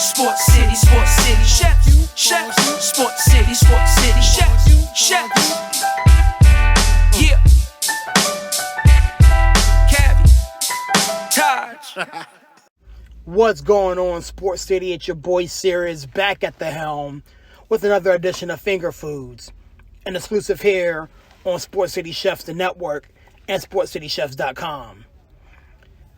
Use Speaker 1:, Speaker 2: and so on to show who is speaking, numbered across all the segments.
Speaker 1: Sports City, chefs, Sports City, chefs. Yeah. Cavi, Taj.
Speaker 2: What's going on, Sports City? It's your boy Sirius back at the helm with another edition of Finger Foods, an exclusive here on Sports City Chefs, the network, and SportsCityChefs.com.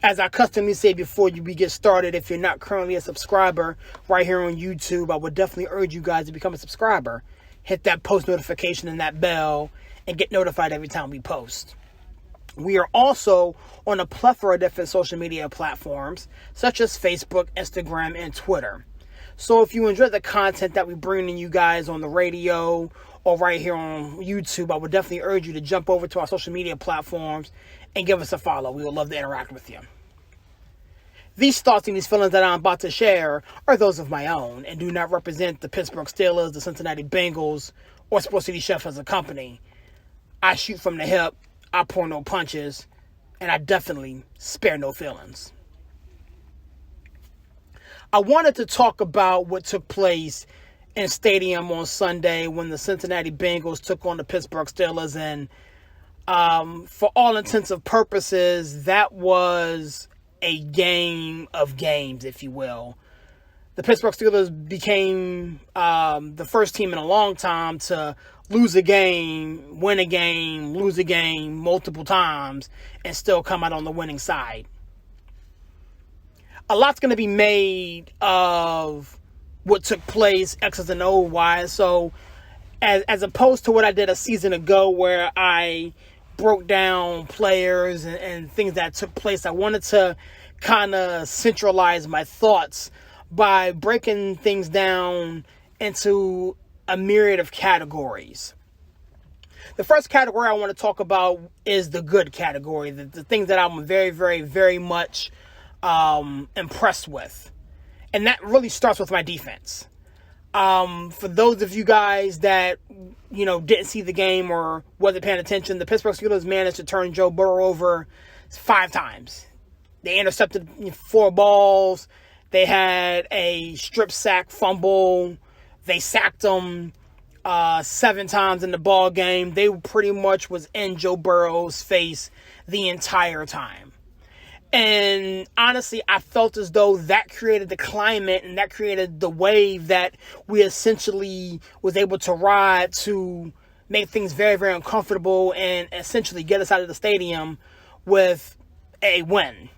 Speaker 2: As I customly say before we get started, if you're not currently a subscriber right here on YouTube, I would definitely urge you guys to become a subscriber. Hit that post notification and that bell and get notified every time we post. We are also on a plethora of different social media platforms, such as Facebook, Instagram, and Twitter. So if you enjoy the content that we bring to you guys on the radio or right here on YouTube, I would definitely urge you to jump over to our social media platforms and give us a follow. We would love to interact with you. These thoughts and these feelings that I'm about to share are those of my own and do not represent the Pittsburgh Steelers, the Cincinnati Bengals, or Sports City Chef as a company. I shoot from the hip, I pour no punches, and I definitely spare no feelings. I wanted to talk about what took place in stadium on Sunday when the Cincinnati Bengals took on the Pittsburgh Steelers, and for all intents and purposes, that was a game of games, if you will. The Pittsburgh Steelers became the first team in a long time to lose a game, win a game, lose a game multiple times, and still come out on the winning side. A lot's going to be made of what took place, X's and O's wise. So, as opposed to what I did a season ago where I broke down players and things that took place, I wanted to kind of centralize my thoughts by breaking things down into a myriad of categories. The first category I want to talk about is the good category, the things that I'm very, very, very much impressed with. And that really starts with my defense. For those of you guys that, didn't see the game or wasn't paying attention, the Pittsburgh Steelers managed to turn Joe Burrow over 5 times. They intercepted 4 balls. They had a strip sack fumble. They sacked him 7 times in the ball game. They pretty much was in Joe Burrow's face the entire time. And honestly, I felt as though that created the climate and that created the wave that we essentially was able to ride to make things very, very uncomfortable and essentially get us out of the stadium with a win.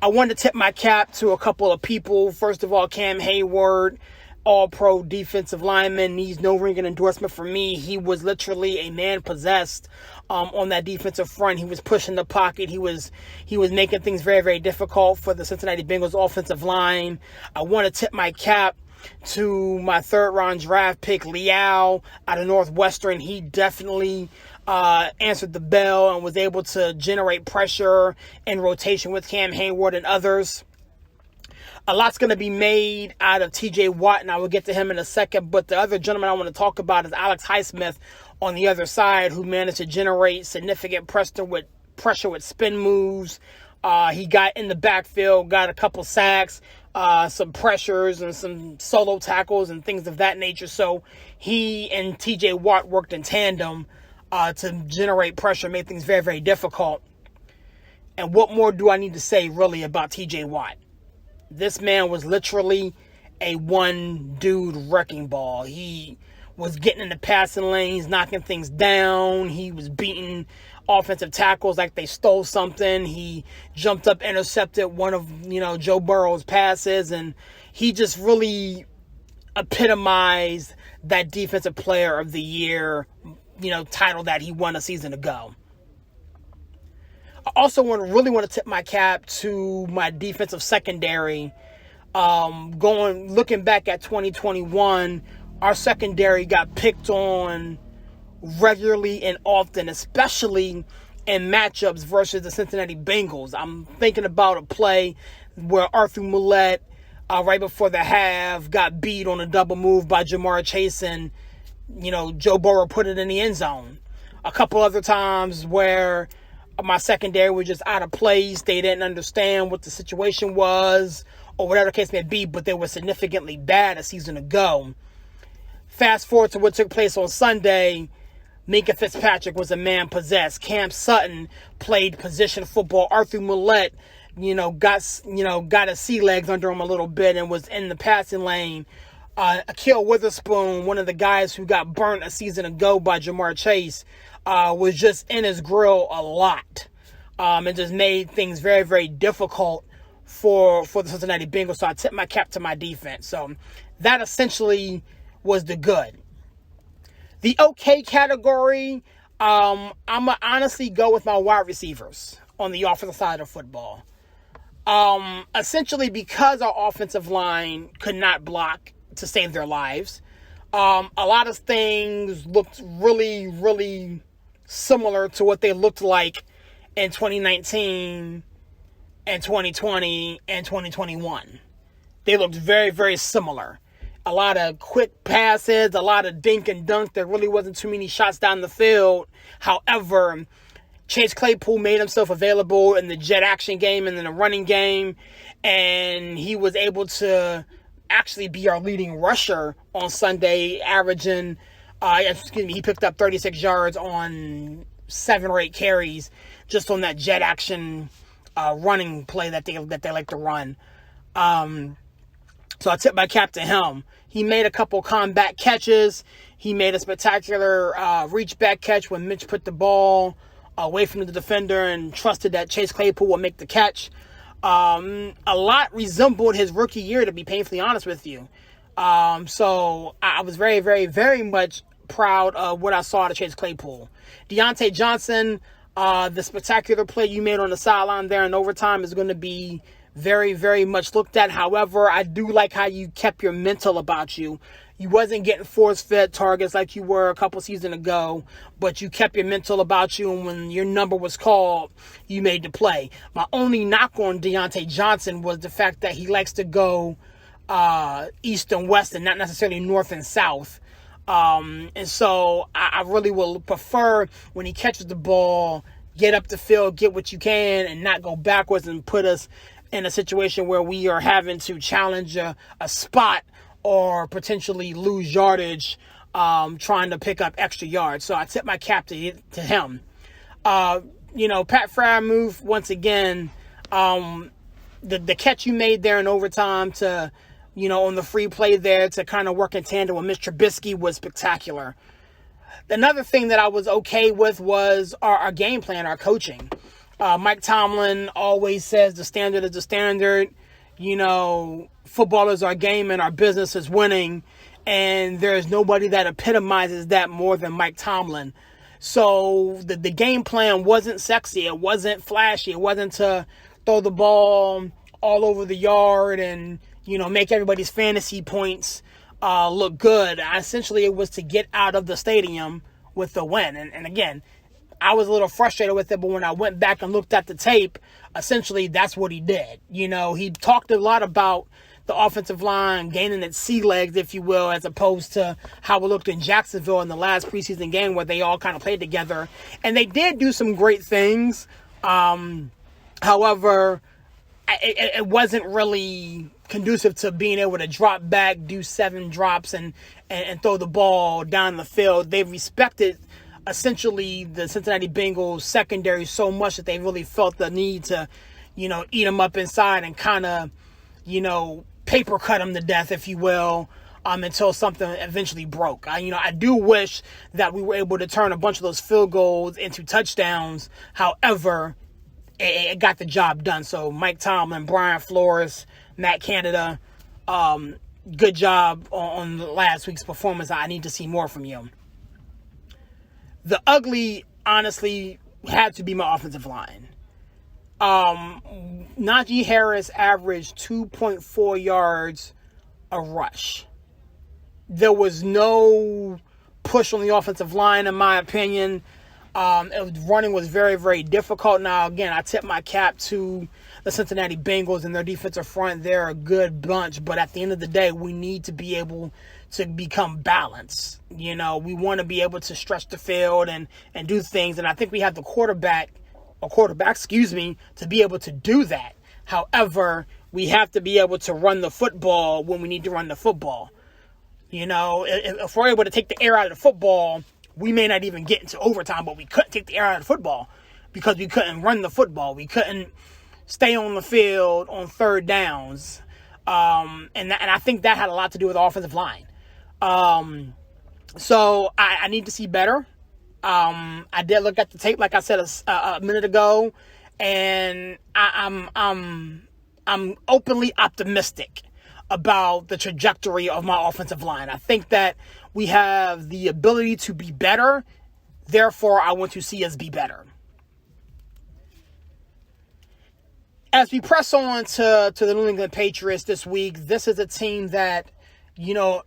Speaker 2: I wanted to tip my cap to a couple of people. First of all, Hayward, all-pro defensive lineman, needs no ringing endorsement for me. He was literally a man possessed on that defensive front. He was pushing the pocket. He was making things very, very difficult for the Cincinnati Bengals offensive line. I want to tip my cap to my 3rd-round draft pick, Liao, out of Northwestern. He definitely answered the bell and was able to generate pressure and rotation with Hayward and others. A lot's going to be made out of TJ Watt, and I will get to him in a second. But the other gentleman I want to talk about is Alex Highsmith on the other side, who managed to generate significant pressure with spin moves. He got in the backfield, got a couple sacks, some pressures, and some solo tackles and things of that nature. So he and TJ Watt worked in tandem to generate pressure, make things very, very difficult. And what more do I need to say, really, about TJ Watt? This man was literally a one-dude wrecking ball. He was getting in the passing lanes, knocking things down. He was beating offensive tackles like they stole something. He jumped up, intercepted one of, Joe Burrow's passes, and he just really epitomized that Defensive Player of the Year, title that he won a season ago. I also really want to tip my cap to my defensive secondary. Looking back at 2021, our secondary got picked on regularly and often, especially in matchups versus the Cincinnati Bengals. I'm thinking about a play where Arthur Millette, right before the half, got beat on a double move by Jamar Chase, and Joe Burrow put it in the end zone. A couple other times where my secondary was just out of place. They didn't understand what the situation was, or whatever the case may be, but they were significantly bad a season ago. Fast forward to what took place on Sunday. Minka Fitzpatrick was a man possessed. Cam Sutton played position football. Arthur Millette, got his sea legs under him a little bit and was in the passing lane. Akil Witherspoon, one of the guys who got burnt a season ago by Jamar Chase, was just in his grill a lot. And just made things very, very difficult for the Cincinnati Bengals. So I tip my cap to my defense. So that essentially was the good. The okay category, I'm going to honestly go with my wide receivers on the offensive side of football. Essentially because our offensive line could not block to save their lives. A lot of things looked really, really similar to what they looked like in 2019 and 2020 and 2021. They looked very, very similar. A lot of quick passes, a lot of dink and dunk. There really wasn't too many shots down the field. However, Chase Claypool made himself available in the jet action game and in the running game, and he was able to actually be our leading rusher on Sunday, averaging, he picked up 36 yards on 7 or 8 carries just on that jet action running play that they like to run. So I tip my cap to him. He made a couple combat catches. He made a spectacular reach back catch when Mitch put the ball away from the defender and trusted that Chase Claypool would make the catch. A lot resembled his rookie year, to be painfully honest with you. So I was very, very, very much proud of what I saw out of Chase Claypool. Deontay Johnson, the spectacular play you made on the sideline there in overtime is going to be very, very much looked at. However, I do like how you kept your mental about you. You wasn't getting force-fed targets like you were a couple seasons ago, but you kept your mental about you, and when your number was called, you made the play. My only knock on Deontay Johnson was the fact that he likes to go east and west and not necessarily north and south. And so I really will prefer when he catches the ball, get up the field, get what you can, and not go backwards and put us in a situation where we are having to challenge a spot or potentially lose yardage trying to pick up extra yards. So I tip my cap to him. Pat Freiermuth, once again, the catch you made there in overtime to, on the free play there to kind of work in tandem with Mr. Trubisky was spectacular. Another thing that I was okay with was our game plan, our coaching. Mike Tomlin always says the standard is the standard. Football is our game and our business is winning. And there's nobody that epitomizes that more than Mike Tomlin. So the game plan wasn't sexy. It wasn't flashy. It wasn't to throw the ball all over the yard and, make everybody's fantasy points look good. Essentially, it was to get out of the stadium with the win. And again, I was a little frustrated with it, but when I went back and looked at the tape, essentially that's what he did. He talked a lot about the offensive line gaining its sea legs, if you will, as opposed to how it looked in Jacksonville in the last preseason game where they all kind of played together. And they did do some great things. However, it wasn't really conducive to being able to drop back, do 7 drops, and throw the ball down the field. They respected essentially the Cincinnati Bengals secondary so much that they really felt the need to, eat them up inside and kind of, paper cut them to death, if you will, until something eventually broke. I do wish that we were able to turn a bunch of those field goals into touchdowns. However, it got the job done. So Mike Tomlin, Brian Flores, Matt Canada, good job on last week's performance. I need to see more from you. The ugly, honestly, had to be my offensive line. Najee Harris averaged 2.4 yards a rush. There was no push on the offensive line, in my opinion. Running was very, very difficult. Now, again, I tip my cap to the Cincinnati Bengals and their defensive front. They're a good bunch, but at the end of the day, we need to be able to become balanced. We want to be able to stretch the field and do things, and I think we have the quarterback, to be able to do that. However, we have to be able to run the football when we need to run the football. If we're able to take the air out of the football, we may not even get into overtime, but we couldn't take the air out of the football because we couldn't run the football. We couldn't stay on the field on third downs. And I think that had a lot to do with the offensive line. So I need to see better. I did look at the tape, like I said a minute ago, and I'm openly optimistic about the trajectory of my offensive line. I think that we have the ability to be better. Therefore, I want to see us be better. As we press on to the New England Patriots this week, this is a team that,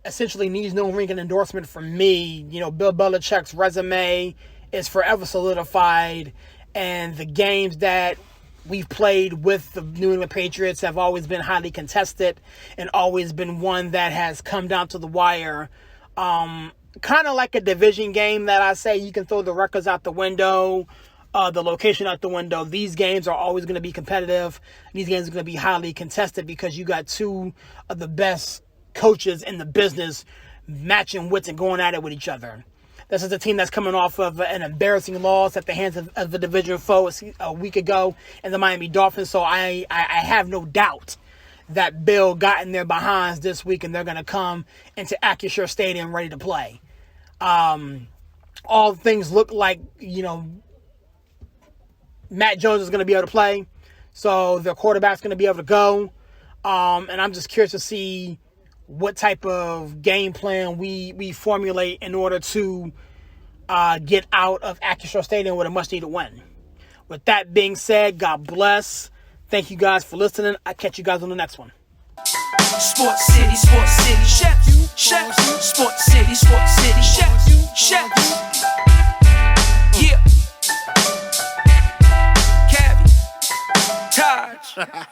Speaker 2: essentially needs no ringing endorsement from me. Bill Belichick's resume is forever solidified, and the games that we've played with the New England Patriots have always been highly contested and always been one that has come down to the wire. Kind of like a division game that I say you can throw the records out the window, the location out the window. These games are always going to be competitive. These games are going to be highly contested because you got two of the best coaches in the business matching wits and going at it with each other. This is a team that's coming off of an embarrassing loss at the hands of the division foe a week ago in the Miami Dolphins. So I have no doubt that Bill got in their behinds this week and they're going to come into Acrisure Stadium ready to play. All things look like, Matt Jones is going to be able to play. So their quarterback's going to be able to go. And I'm just curious to see what type of game plan we formulate in order to get out of Acrisure Stadium with a much-needed win. With that being said, God bless. Thank you guys for listening. I'll catch you guys on the next one.
Speaker 1: Sports City, chefs, Sports City, chefs, yeah. Cabby, Taj.